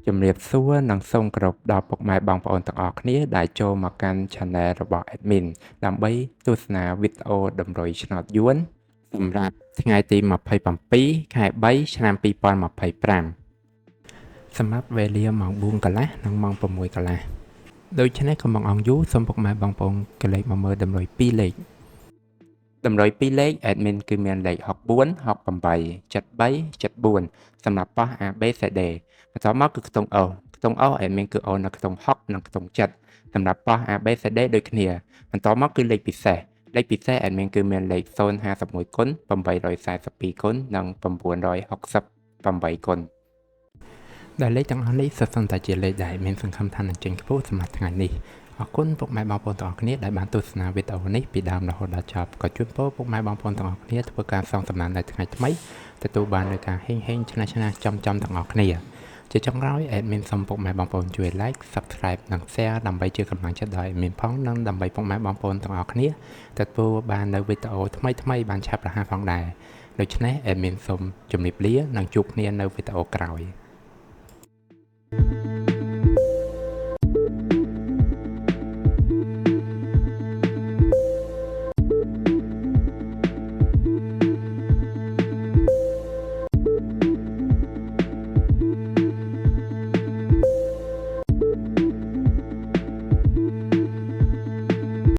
ជំរាបសួរនិងសូមគោរពដល់ពុកម៉ែបងប្អូនទាំងអស់គ្នាដែលចូលមកកាន់ Channel របស់ Admin ដើម្បីទស្សនាវីដេអូតម្រុយឆ្នោតយួនសម្រាប់ថ្ងៃទី27ខែ3ឆ្នាំ2025សម្រាប់វេលាម៉ោង4កន្លះនិងម៉ោង6កន្លះដូច្នេះកុំបង្អង់យូរសូមពុកម៉ែបងប្អូនកលេចមកមើលតម្រុយ2លេខតម្រុយ2លេខ Admin គឺមានលេខ64 68 73 74សម្រាប់ប៉ះ ABCD បន្ទាប់មកគឺខ្ទង់ O ខ្ទង់ O Admin គឺ O នៅខ្ទង់60និងខ្ទង់7សម្រាប់ប៉ះ ABCD ដូចគ្នាបន្ទាប់មកគឺលេខពិសេសAdmin គឺមានលេខ051គុណ842គុណនិង968គុណដែលលេខទាំងអស់នេះសុទ្ធសឹងតែជាលេខដែលមានសង្ឃឹមថានឹងចេញខ្ពស់សម្រាប់ថ្ងៃនេះអរគុណពុកម៉ែបងប្អូនទាំងអស់គ្នាដែលបានទស្សនាវីដេអូនេះពីដើមរហូតដល់ចប់ក៏ជូនពរពុកម៉ែបងប្អូនទាំងអស់គ្នាធ្វើការសងសំណាននៅថ្ងៃថ្មីទទួលបាននូវការហេងឆ្នះចំទាំងអស់គ្នាជាចុងក្រោយ Admin សូមពុកម៉ែបងប្អូនជួយ Like Subscribe និង Share ដើម្បីជាកម្លាំងចិត្តដល់ Admin ផងនិងដើម្បីពុកម៉ែបងប្អូនទាំងអស់គ្នាទទួលបាននូវវីដេអូថ្មីបានឆាប់រហ័សផងដែរដូច្នេះ Admin សូមជម្រាបលានិងជួបគ្នានៅវីដេអូក្រោយ